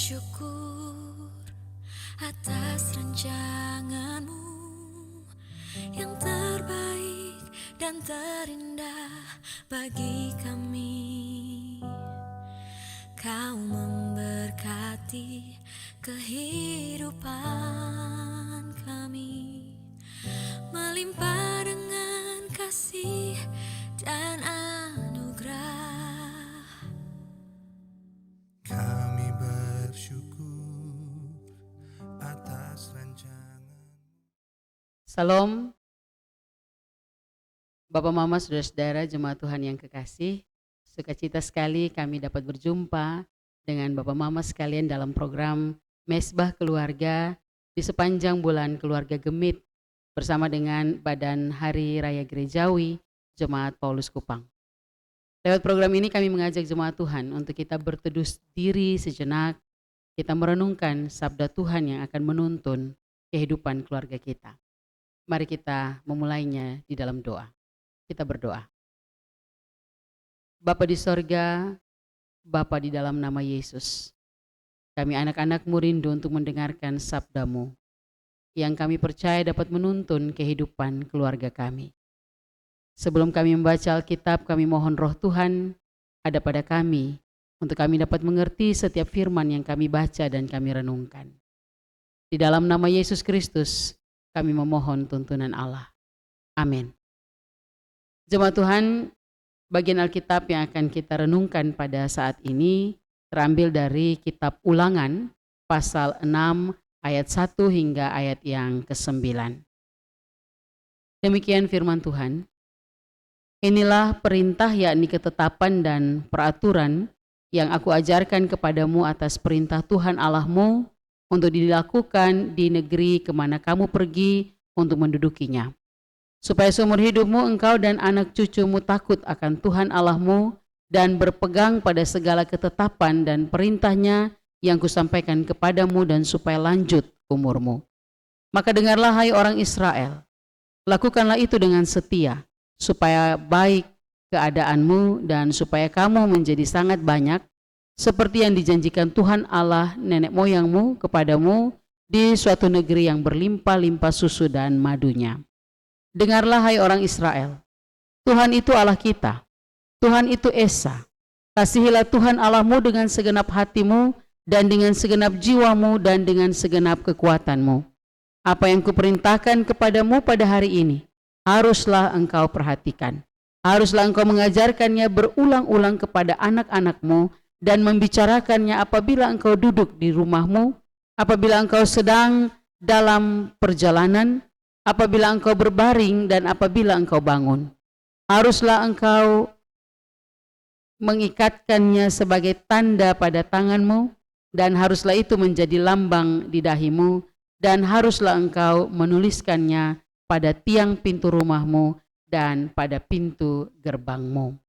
bersyukur atas rancanganmu yang terbaik dan terindah bagi kami. Kau memberkati kehidupan kami, melimpah dengan kasih dan anugerah. Kami bersyukur atas rancangan. Salam, Bapak Mama, Saudara-saudara jemaat Tuhan yang kekasih. Sukacita sekali kami dapat berjumpa dengan Bapak Mama sekalian dalam program Mesbah Keluarga di sepanjang bulan Keluarga Gemit bersama dengan Badan Hari Raya Gerejawi Jemaat Paulus Kupang. Lewat program ini kami mengajak jemaat Tuhan untuk kita berteduh diri sejenak, kita merenungkan sabda Tuhan yang akan menuntun kehidupan keluarga kita. Mari kita memulainya di dalam doa. Kita berdoa. Bapa di sorga, Bapa di dalam nama Yesus, kami anak-anak-Mu rindu untuk mendengarkan sabda-Mu yang kami percaya dapat menuntun kehidupan keluarga kami. Sebelum kami membaca Alkitab, kami mohon Roh Tuhan ada pada kami untuk kami dapat mengerti setiap firman yang kami baca dan kami renungkan. Di dalam nama Yesus Kristus, kami memohon tuntunan Allah. Amin. Jemaat Tuhan, bagian Alkitab yang akan kita renungkan pada saat ini terambil dari kitab Ulangan pasal 6 ayat 1 hingga ayat yang ke-9. Demikian firman Tuhan. Inilah perintah yakni ketetapan dan peraturan yang aku ajarkan kepadamu atas perintah Tuhan Allahmu untuk dilakukan di negeri kemana kamu pergi untuk mendudukinya. Supaya seumur hidupmu engkau dan anak cucumu takut akan Tuhan Allahmu dan berpegang pada segala ketetapan dan perintahnya yang kusampaikan kepadamu dan supaya lanjut umurmu. Maka dengarlah hai orang Israel, lakukanlah itu dengan setia, supaya baik keadaanmu dan supaya kamu menjadi sangat banyak, seperti yang dijanjikan Tuhan Allah nenek moyangmu kepadamu di suatu negeri yang berlimpah-limpah susu dan madunya. Dengarlah hai orang Israel, Tuhan itu Allah kita, Tuhan itu Esa. Kasihilah Tuhan Allahmu dengan segenap hatimu dan dengan segenap jiwamu dan dengan segenap kekuatanmu. Apa yang kuperintahkan kepadamu pada hari ini, haruslah engkau perhatikan. Haruslah engkau mengajarkannya berulang-ulang kepada anak-anakmu dan membicarakannya apabila engkau duduk di rumahmu, apabila engkau sedang dalam perjalanan, apabila engkau berbaring dan apabila engkau bangun. Haruslah engkau mengikatkannya sebagai tanda pada tanganmu dan haruslah itu menjadi lambang di dahimu dan haruslah engkau menuliskannya pada tiang pintu rumahmu dan pada pintu gerbangmu.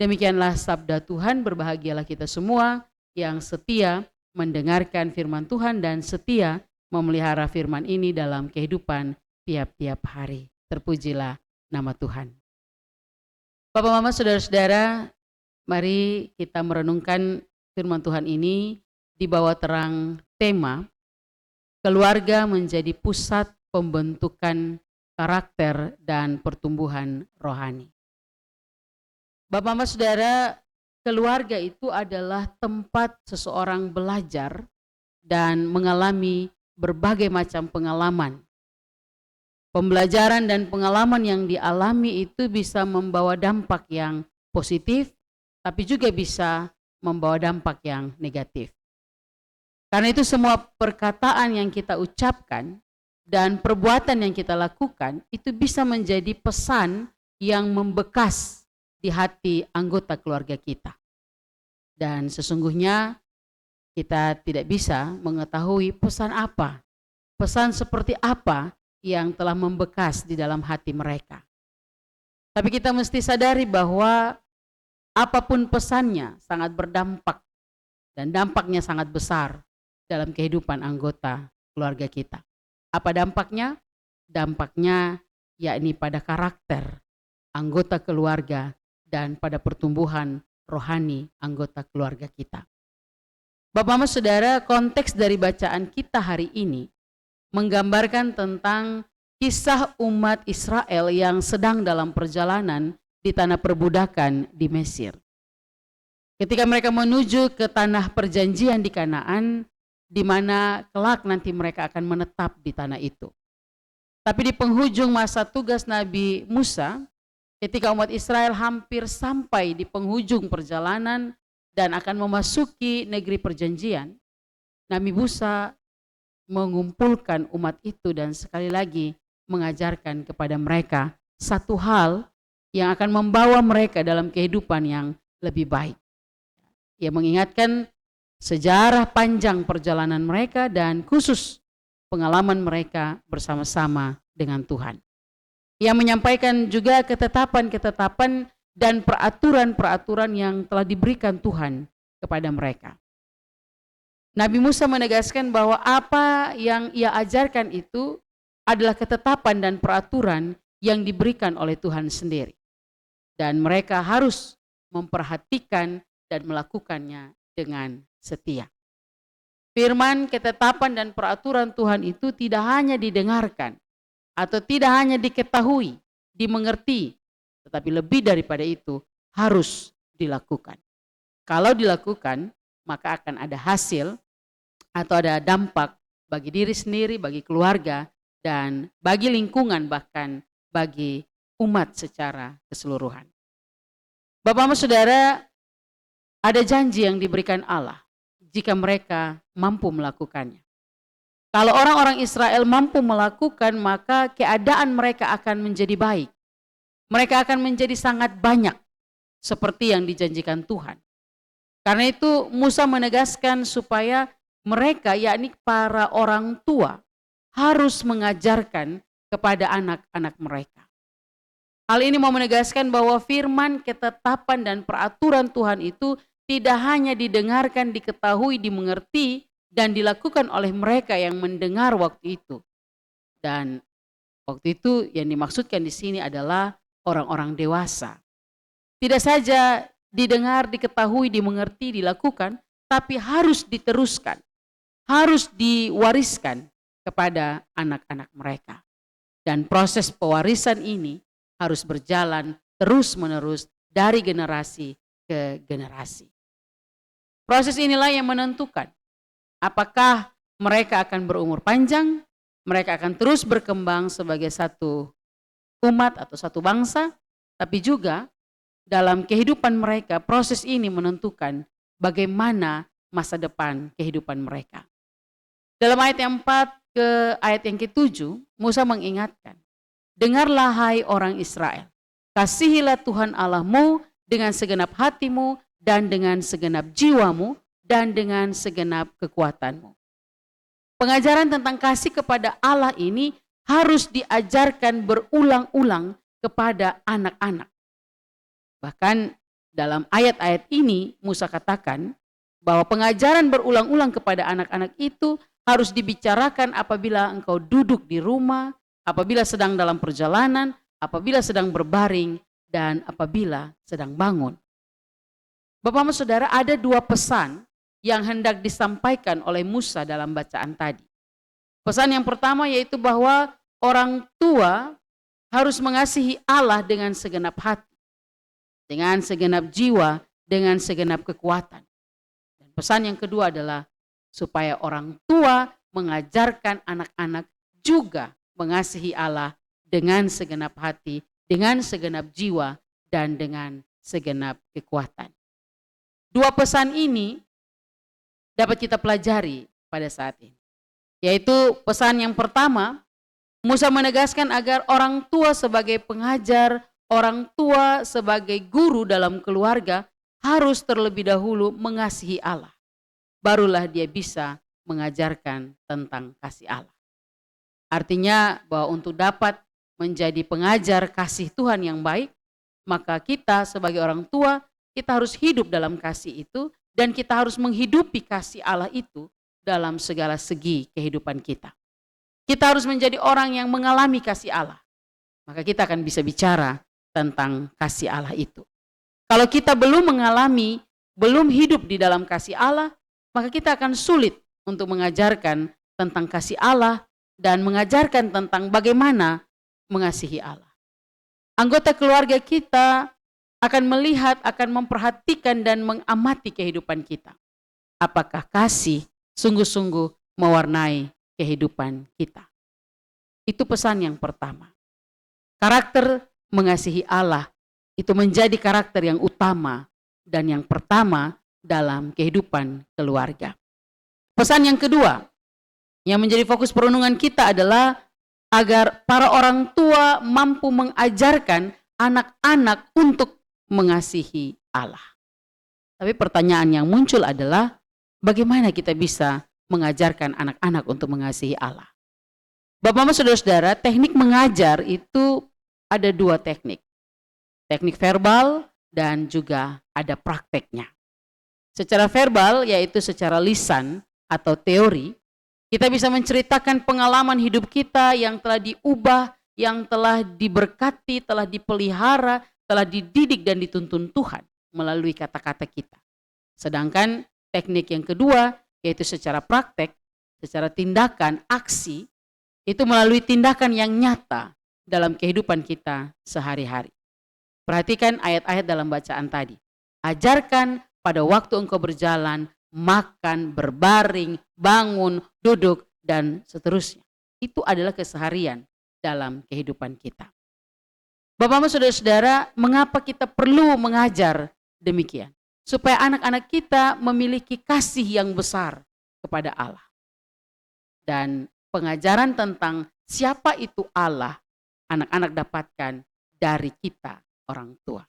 Demikianlah sabda Tuhan. Berbahagialah kita semua yang setia mendengarkan firman Tuhan dan setia memelihara firman ini dalam kehidupan tiap-tiap hari. Terpujilah nama Tuhan. Bapak, Mama, Saudara-saudara, mari kita merenungkan firman Tuhan ini di bawah terang tema keluarga menjadi pusat pembentukan karakter dan pertumbuhan rohani. Bapak, Mama, Saudara, keluarga itu adalah tempat seseorang belajar dan mengalami berbagai macam pengalaman. Pembelajaran dan pengalaman yang dialami itu bisa membawa dampak yang positif, tapi juga bisa membawa dampak yang negatif. Karena itu semua perkataan yang kita ucapkan dan perbuatan yang kita lakukan itu bisa menjadi pesan yang membekas di hati anggota keluarga kita. Dan sesungguhnya kita tidak bisa mengetahui pesan apa, pesan seperti apa yang telah membekas di dalam hati mereka. Tapi kita mesti sadari bahwa apapun pesannya sangat berdampak dan dampaknya sangat besar dalam kehidupan anggota keluarga kita. Apa dampaknya? Dampaknya yakni pada karakter anggota keluarga dan pada pertumbuhan rohani anggota keluarga kita. Bapak Ibu Saudara, konteks dari bacaan kita hari ini menggambarkan tentang kisah umat Israel yang sedang dalam perjalanan di tanah perbudakan di Mesir. Ketika mereka menuju ke tanah perjanjian di Kanaan, di mana kelak nanti mereka akan menetap di tanah itu. Tapi di penghujung masa tugas Nabi Musa, ketika umat Israel hampir sampai di penghujung perjalanan dan akan memasuki negeri perjanjian, Nabi Musa mengumpulkan umat itu dan sekali lagi mengajarkan kepada mereka satu hal yang akan membawa mereka dalam kehidupan yang lebih baik. Ia mengingatkan sejarah panjang perjalanan mereka dan khusus pengalaman mereka bersama-sama dengan Tuhan. Ia menyampaikan juga ketetapan-ketetapan dan peraturan-peraturan yang telah diberikan Tuhan kepada mereka. Nabi Musa menegaskan bahwa apa yang ia ajarkan itu adalah ketetapan dan peraturan yang diberikan oleh Tuhan sendiri. Dan mereka harus memperhatikan dan melakukannya dengan setia. Firman, ketetapan dan peraturan Tuhan itu tidak hanya didengarkan atau tidak hanya diketahui, dimengerti, tetapi lebih daripada itu harus dilakukan. Kalau dilakukan, maka akan ada hasil atau ada dampak bagi diri sendiri, bagi keluarga, dan bagi lingkungan, bahkan bagi umat secara keseluruhan. Bapak Ibu Saudara, ada janji yang diberikan Allah jika mereka mampu melakukannya. Kalau orang-orang Israel mampu melakukan, maka keadaan mereka akan menjadi baik. Mereka akan menjadi sangat banyak seperti yang dijanjikan Tuhan. Karena itu Musa menegaskan supaya mereka, yakni para orang tua, harus mengajarkan kepada anak-anak mereka. Hal ini mau menegaskan bahwa firman, ketetapan, dan peraturan Tuhan itu tidak hanya didengarkan, diketahui, dimengerti, dan dilakukan oleh mereka yang mendengar waktu itu. Dan waktu itu yang dimaksudkan di sini adalah orang-orang dewasa. Tidak saja didengar, diketahui, dimengerti, dilakukan, tapi harus diteruskan, harus diwariskan kepada anak-anak mereka. Dan proses pewarisan ini harus berjalan terus-menerus dari generasi ke generasi. Proses inilah yang menentukan apakah mereka akan berumur panjang, mereka akan terus berkembang sebagai satu umat atau satu bangsa, tapi juga dalam kehidupan mereka, proses ini menentukan bagaimana masa depan kehidupan mereka. Dalam ayat yang 4 ke ayat yang ke-7, Musa mengingatkan, dengarlah hai orang Israel, kasihilah Tuhan Allahmu dengan segenap hatimu dan dengan segenap jiwamu dan dengan segenap kekuatanmu. Pengajaran tentang kasih kepada Allah ini harus diajarkan berulang-ulang kepada anak-anak. Bahkan dalam ayat-ayat ini Musa katakan bahwa pengajaran berulang-ulang kepada anak-anak itu harus dibicarakan apabila engkau duduk di rumah, apabila sedang dalam perjalanan, apabila sedang berbaring, dan apabila sedang bangun. Bapak Ibu Saudara, ada dua pesan yang hendak disampaikan oleh Musa dalam bacaan tadi. Pesan yang pertama yaitu bahwa orang tua harus mengasihi Allah dengan segenap hati, dengan segenap jiwa, dengan segenap kekuatan. Dan pesan yang kedua adalah supaya orang tua mengajarkan anak-anak juga mengasihi Allah dengan segenap hati, dengan segenap jiwa, dan dengan segenap kekuatan. Dua pesan ini dapat kita pelajari pada saat ini. Yaitu pesan yang pertama, Musa menegaskan agar orang tua sebagai pengajar, orang tua sebagai guru dalam keluarga harus terlebih dahulu mengasihi Allah. Barulah dia bisa mengajarkan tentang kasih Allah. Artinya bahwa untuk dapat menjadi pengajar kasih Tuhan yang baik, maka kita sebagai orang tua, kita harus hidup dalam kasih itu dan kita harus menghidupi kasih Allah itu dalam segala segi kehidupan kita. Kita harus menjadi orang yang mengalami kasih Allah. Maka kita akan bisa bicara tentang kasih Allah itu. Kalau kita belum mengalami, belum hidup di dalam kasih Allah, maka kita akan sulit untuk mengajarkan tentang kasih Allah dan mengajarkan tentang bagaimana mengasihi Allah. Anggota keluarga kita akan melihat, akan memperhatikan dan mengamati kehidupan kita. Apakah kasih sungguh-sungguh mewarnai kehidupan kita? Itu pesan yang pertama. Karakter mengasihi Allah itu menjadi karakter yang utama dan yang pertama dalam kehidupan keluarga. Pesan yang kedua yang menjadi fokus perenungan kita adalah agar para orang tua mampu mengajarkan anak-anak untuk mengasihi Allah. Tapi pertanyaan yang muncul adalah bagaimana kita bisa mengajarkan anak-anak untuk mengasihi Allah? Bapak-Bapak, saudara-saudara, teknik mengajar itu ada dua teknik. Teknik verbal dan juga ada prakteknya. Secara verbal yaitu secara lisan atau teori, kita bisa menceritakan pengalaman hidup kita yang telah diubah, yang telah diberkati, telah dipelihara, telah dididik dan dituntun Tuhan melalui kata-kata kita. Sedangkan teknik yang kedua yaitu secara praktek, secara tindakan, aksi, itu melalui tindakan yang nyata dalam kehidupan kita sehari-hari. Perhatikan ayat-ayat dalam bacaan tadi. Ajarkan pada waktu engkau berjalan, makan, berbaring, bangun, duduk, dan seterusnya. Itu adalah keseharian dalam kehidupan kita. Bapak-Bapak, saudara-saudara, mengapa kita perlu mengajar demikian? Supaya anak-anak kita memiliki kasih yang besar kepada Allah. Dan pengajaran tentang siapa itu Allah, anak-anak dapatkan dari kita, orang tua.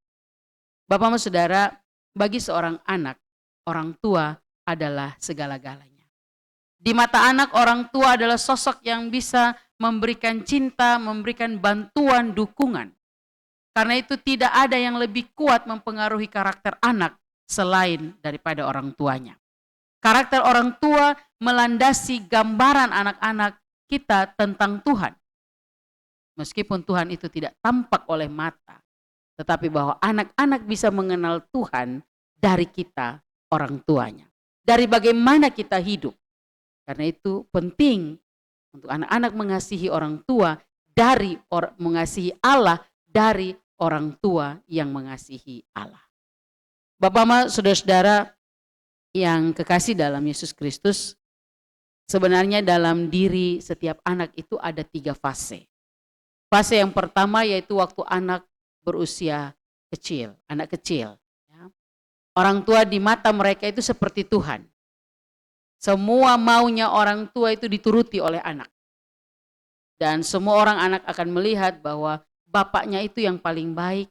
Bapak-Bapak, saudara, bagi seorang anak, orang tua adalah segala-galanya. Di mata anak, orang tua adalah sosok yang bisa memberikan cinta, memberikan bantuan, dukungan. Karena itu tidak ada yang lebih kuat mempengaruhi karakter anak selain daripada orang tuanya. Karakter orang tua melandasi gambaran anak-anak kita tentang Tuhan. Meskipun Tuhan itu tidak tampak oleh mata, tetapi bahwa anak-anak bisa mengenal Tuhan dari kita, orang tuanya. Dari bagaimana kita hidup. Karena itu penting untuk anak-anak mengasihi orang tua dari mengasihi Allah dari orang tua yang mengasihi Allah. Bapak-Bapak, saudara-saudara yang kekasih dalam Yesus Kristus, sebenarnya dalam diri setiap anak itu ada 3 fase. Fase yang pertama yaitu waktu anak berusia kecil, anak kecil. Orang tua di mata mereka itu seperti Tuhan. Semua maunya orang tua itu dituruti oleh anak. Dan semua orang anak akan melihat bahwa bapaknya itu yang paling baik,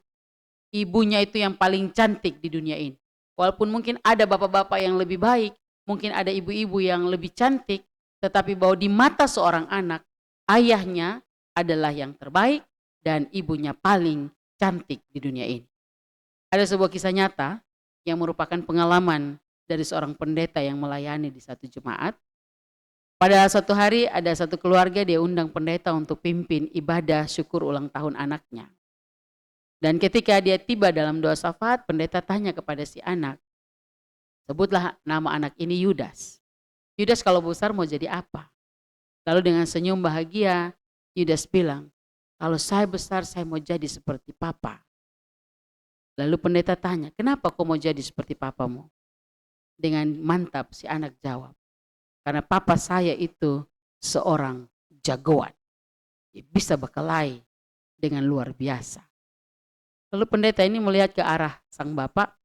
ibunya itu yang paling cantik di dunia ini. Walaupun mungkin ada bapak-bapak yang lebih baik, mungkin ada ibu-ibu yang lebih cantik, tetapi bahwa di mata seorang anak, ayahnya adalah yang terbaik dan ibunya paling cantik di dunia ini. Ada sebuah kisah nyata yang merupakan pengalaman dari seorang pendeta yang melayani di satu jemaat. Pada suatu hari ada satu keluarga dia undang pendeta untuk pimpin ibadah syukur ulang tahun anaknya. Dan ketika dia tiba dalam doa syafaat, pendeta tanya kepada si anak, sebutlah nama anak ini Yudas. Yudas kalau besar mau jadi apa? Lalu dengan senyum bahagia, Yudas bilang, kalau saya besar saya mau jadi seperti papa. Lalu pendeta tanya, kenapa kau mau jadi seperti papamu? Dengan mantap si anak jawab, karena papa saya itu seorang jagoan. Dia bisa berkelahi dengan luar biasa. Lalu pendeta ini melihat ke arah sang bapak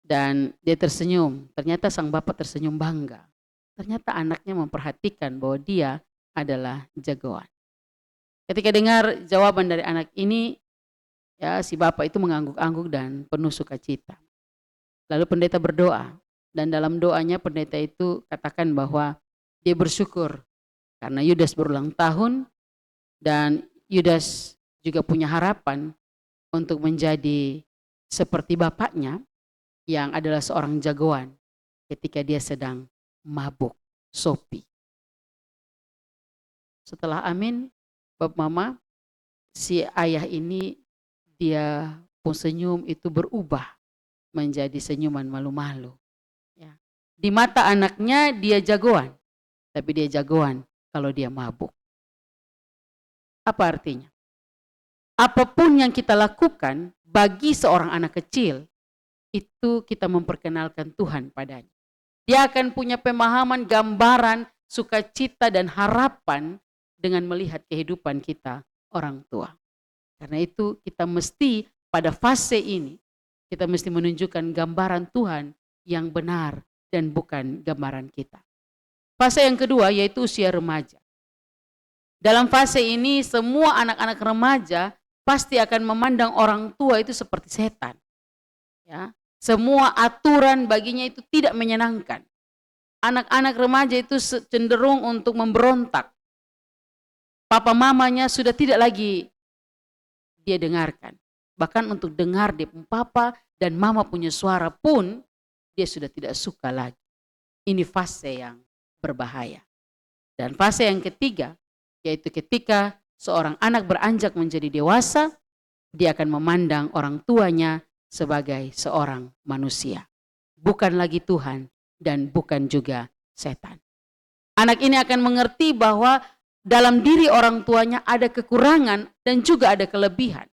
dan dia tersenyum. Ternyata sang bapak tersenyum bangga. Ternyata anaknya memperhatikan bahwa dia adalah jagoan. Ketika dengar jawaban dari anak ini, ya si bapak itu mengangguk-angguk dan penuh sukacita. Lalu pendeta berdoa dan dalam doanya pendeta itu katakan bahwa dia bersyukur karena Yudas berulang tahun dan Yudas juga punya harapan untuk menjadi seperti bapaknya yang adalah seorang jagoan ketika dia sedang mabuk sopi. Setelah amin, Bapak Mama, si ayah ini dia pun senyum itu berubah menjadi senyuman malu-malu. Ya. Di mata anaknya dia jagoan, tapi dia jagoan kalau dia mabuk. Apa artinya? Apapun yang kita lakukan bagi seorang anak kecil, itu kita memperkenalkan Tuhan padanya. Dia akan punya pemahaman, gambaran, sukacita dan harapan dengan melihat kehidupan kita orang tua. Karena itu kita mesti pada fase ini, kita mesti menunjukkan gambaran Tuhan yang benar dan bukan gambaran kita. Fase yang kedua yaitu usia remaja. Dalam fase ini semua anak-anak remaja pasti akan memandang orang tua itu seperti setan. Ya, semua aturan baginya itu tidak menyenangkan. Anak-anak remaja itu cenderung untuk memberontak. Papa mamanya sudah tidak lagi dia dengarkan. Bahkan untuk dengar dia papa dan mama punya suara pun dia sudah tidak suka lagi. Ini fase yang berbahaya. Dan fase yang ketiga yaitu ketika seorang anak beranjak menjadi dewasa, dia akan memandang orang tuanya sebagai seorang manusia. Bukan lagi Tuhan dan bukan juga setan. Anak ini akan mengerti bahwa dalam diri orang tuanya ada kekurangan dan juga ada kelebihan.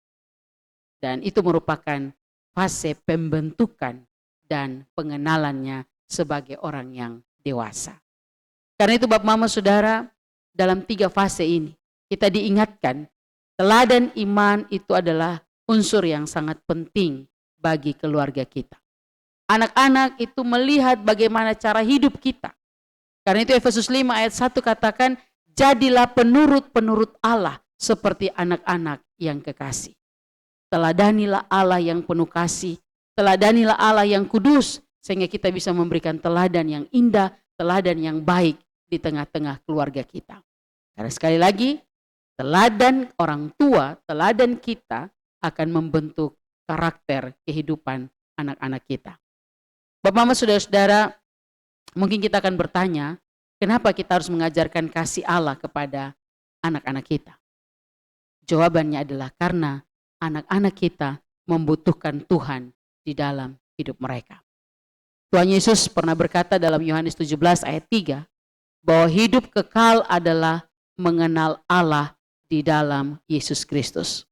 Dan itu merupakan fase pembentukan dan pengenalannya sebagai orang yang dewasa. Karena itu Bapak Mama Saudara, dalam 3 fase ini kita diingatkan teladan iman itu adalah unsur yang sangat penting bagi keluarga kita. Anak-anak itu melihat bagaimana cara hidup kita. Karena itu Efesus 5 ayat 1 katakan, jadilah penurut-penurut Allah seperti anak-anak yang kekasih. Teladanilah Allah yang penuh kasih, teladanilah Allah yang kudus, sehingga kita bisa memberikan teladan yang indah, teladan yang baik di tengah-tengah keluarga kita. Karena sekali lagi, teladan orang tua, teladan kita akan membentuk karakter kehidupan anak-anak kita. Bapak Mama Saudara-saudara, mungkin kita akan bertanya, kenapa kita harus mengajarkan kasih Allah kepada anak-anak kita? Jawabannya adalah karena anak-anak kita membutuhkan Tuhan di dalam hidup mereka. Tuhan Yesus pernah berkata dalam Yohanes 17 ayat 3, bahwa hidup kekal adalah mengenal Allah di dalam Yesus Kristus.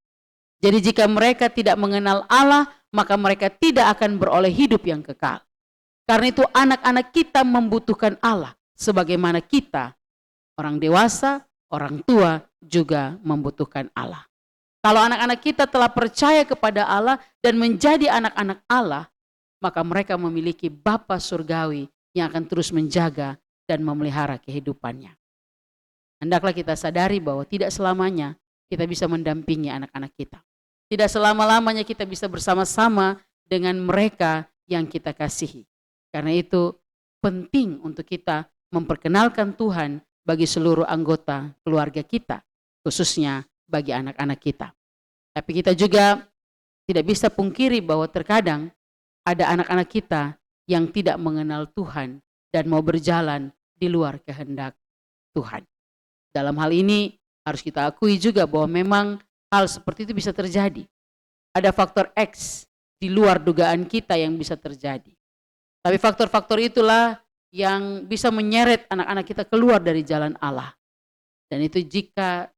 Jadi jika mereka tidak mengenal Allah, maka mereka tidak akan beroleh hidup yang kekal. Karena itu anak-anak kita membutuhkan Allah, sebagaimana kita, orang dewasa, orang tua juga membutuhkan Allah. Kalau anak-anak kita telah percaya kepada Allah dan menjadi anak-anak Allah, maka mereka memiliki Bapa surgawi yang akan terus menjaga dan memelihara kehidupannya. Hendaklah kita sadari bahwa tidak selamanya kita bisa mendampingi anak-anak kita. Tidak selama-lamanya kita bisa bersama-sama dengan mereka yang kita kasihi. Karena itu penting untuk kita memperkenalkan Tuhan bagi seluruh anggota keluarga kita, khususnya bagi anak-anak kita. Tapi kita juga tidak bisa pungkiri bahwa terkadang ada anak-anak kita yang tidak mengenal Tuhan dan mau berjalan di luar kehendak Tuhan. Dalam hal ini harus kita akui juga bahwa memang hal seperti itu bisa terjadi. Ada faktor X di luar dugaan kita yang bisa terjadi. Tapi faktor-faktor itulah yang bisa menyeret anak-anak kita keluar dari jalan Allah. Dan itu jika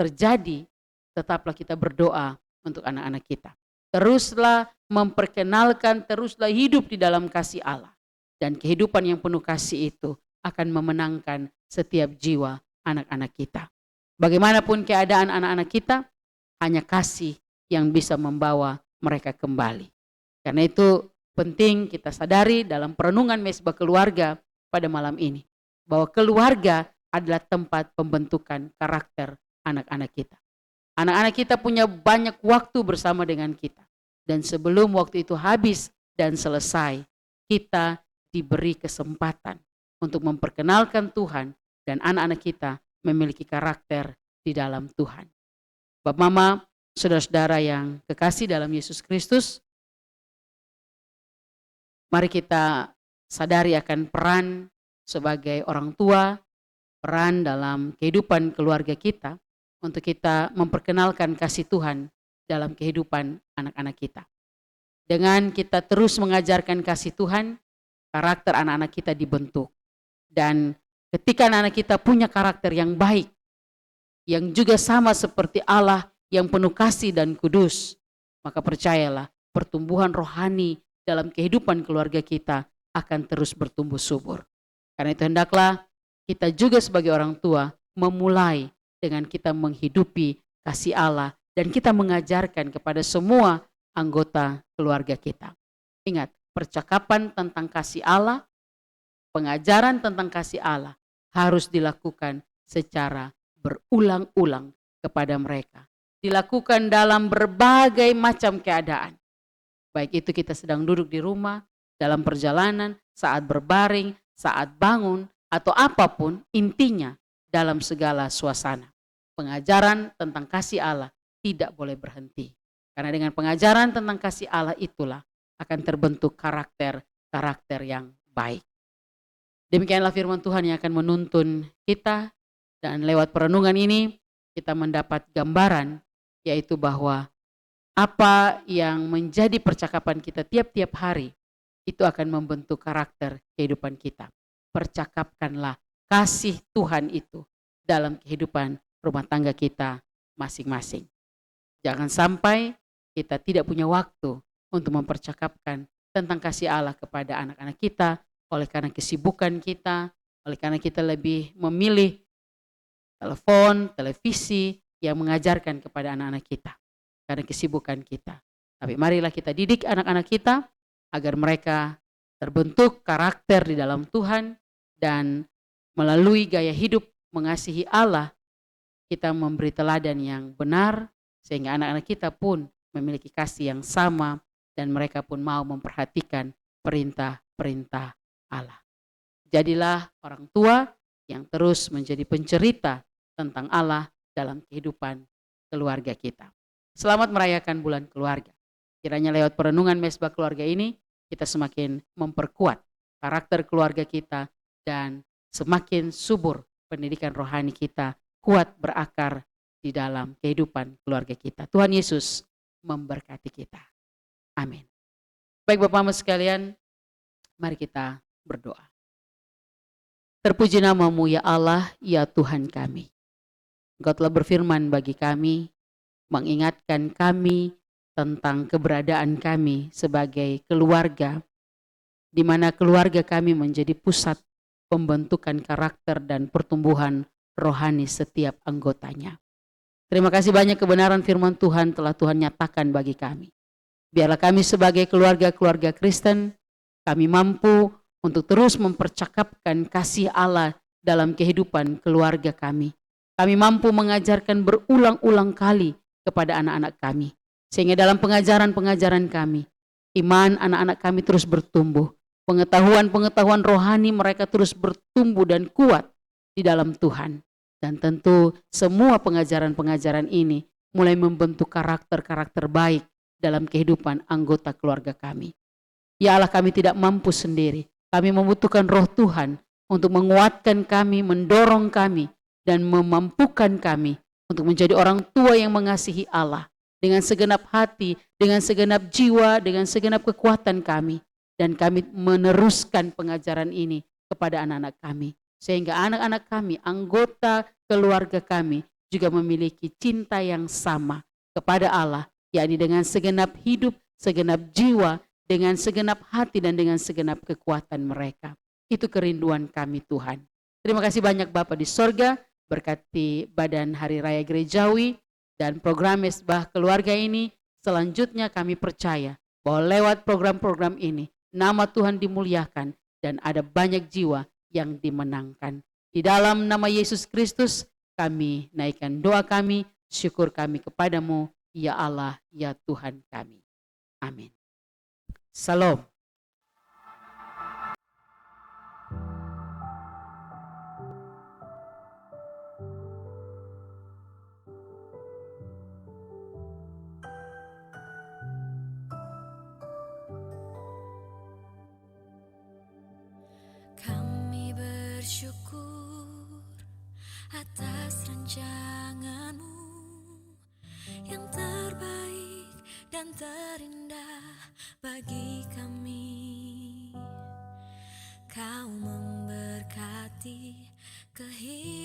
terjadi, tetaplah kita berdoa untuk anak-anak kita. Teruslah memperkenalkan, teruslah hidup di dalam kasih Allah. Dan kehidupan yang penuh kasih itu akan memenangkan setiap jiwa anak-anak kita. Bagaimanapun keadaan anak-anak kita, hanya kasih yang bisa membawa mereka kembali. Karena itu penting kita sadari dalam perenungan Mesbah Keluarga pada malam ini, bahwa keluarga adalah tempat pembentukan karakter anak-anak kita. Anak-anak kita punya banyak waktu bersama dengan kita. Dan sebelum waktu itu habis dan selesai, kita diberi kesempatan untuk memperkenalkan Tuhan dan anak-anak kita memiliki karakter di dalam Tuhan. Bapak Mama, saudara-saudara yang kekasih dalam Yesus Kristus, mari kita sadari akan peran sebagai orang tua, peran dalam kehidupan keluarga kita, untuk kita memperkenalkan kasih Tuhan dalam kehidupan anak-anak kita. Dengan kita terus mengajarkan kasih Tuhan, karakter anak-anak kita dibentuk. Dan ketika anak-anak kita punya karakter yang baik, yang juga sama seperti Allah yang penuh kasih dan kudus, maka percayalah pertumbuhan rohani dalam kehidupan keluarga kita akan terus bertumbuh subur. Karena itu hendaklah kita juga sebagai orang tua memulai dengan kita menghidupi kasih Allah dan kita mengajarkan kepada semua anggota keluarga kita. Ingat, percakapan tentang kasih Allah, pengajaran tentang kasih Allah harus dilakukan secara berulang-ulang kepada mereka. Dilakukan dalam berbagai macam keadaan. Baik itu kita sedang duduk di rumah, dalam perjalanan, saat berbaring, saat bangun, atau apapun, intinya dalam segala suasana. Pengajaran tentang kasih Allah tidak boleh berhenti. Karena dengan pengajaran tentang kasih Allah itulah akan terbentuk karakter yang baik. Demikianlah firman Tuhan yang akan menuntun kita, dan lewat perenungan ini kita mendapat gambaran, yaitu bahwa apa yang menjadi percakapan kita tiap-tiap hari itu akan membentuk karakter kehidupan kita. Percakapkanlah kasih Tuhan itu dalam kehidupan rumah tangga kita masing-masing. Jangan sampai kita tidak punya waktu untuk mempercakapkan tentang kasih Allah kepada anak-anak kita, oleh karena kesibukan kita, oleh karena kita lebih memilih telepon, televisi yang mengajarkan kepada anak-anak kita, karena kesibukan kita. Tapi marilah kita didik anak-anak kita agar mereka terbentuk karakter di dalam Tuhan, dan melalui gaya hidup mengasihi Allah, kita memberi teladan yang benar, sehingga anak-anak kita pun memiliki kasih yang sama, dan mereka pun mau memperhatikan perintah-perintah Allah. Jadilah orang tua yang terus menjadi pencerita tentang Allah dalam kehidupan keluarga kita. Selamat merayakan bulan keluarga. Kiranya lewat perenungan Mesbah Keluarga ini, kita semakin memperkuat karakter keluarga kita dan semakin subur pendidikan rohani kita, kuat berakar di dalam kehidupan keluarga kita. Tuhan Yesus memberkati kita. Amin. Baik Bapak Ibu sekalian, mari kita berdoa. Terpuji namamu ya Allah, ya Tuhan kami. Engkau telah berfirman bagi kami, mengingatkan kami tentang keberadaan kami sebagai keluarga, di mana keluarga kami menjadi pusat pembentukan karakter dan pertumbuhan rohani setiap anggotanya. Terima kasih banyak kebenaran firman Tuhan telah Tuhan nyatakan bagi kami. Biarlah kami sebagai keluarga-keluarga Kristen, kami mampu untuk terus mempercakapkan kasih Allah dalam kehidupan keluarga kami. Kami mampu mengajarkan berulang-ulang kali kepada anak-anak kami. Sehingga dalam pengajaran-pengajaran kami, iman anak-anak kami terus bertumbuh. Pengetahuan-pengetahuan rohani mereka terus bertumbuh dan kuat di dalam Tuhan. Dan tentu semua pengajaran-pengajaran ini mulai membentuk karakter-karakter baik dalam kehidupan anggota keluarga kami. Ya Allah, kami tidak mampu sendiri. Kami membutuhkan roh Tuhan untuk menguatkan kami, mendorong kami, dan memampukan kami untuk menjadi orang tua yang mengasihi Allah dengan segenap hati, dengan segenap jiwa, dengan segenap kekuatan kami. Dan kami meneruskan pengajaran ini kepada anak-anak kami. Sehingga anak-anak kami, anggota keluarga kami juga memiliki cinta yang sama kepada Allah, yakni dengan segenap hidup, segenap jiwa, dengan segenap hati dan dengan segenap kekuatan mereka. Itu kerinduan kami Tuhan. Terima kasih banyak Bapa di sorga, berkati badan Hari Raya Gerejawi dan program Mesbah Keluarga ini. Selanjutnya kami percaya bahwa lewat program-program ini nama Tuhan dimuliakan dan ada banyak jiwa yang dimenangkan. Di dalam nama Yesus Kristus kami naikkan doa kami, syukur kami kepadamu, ya Allah, ya Tuhan kami. Amin. Salam. Kami bersyukur atas rancangan-Mu yang terbaik dan terindah bagi kami. kehidupan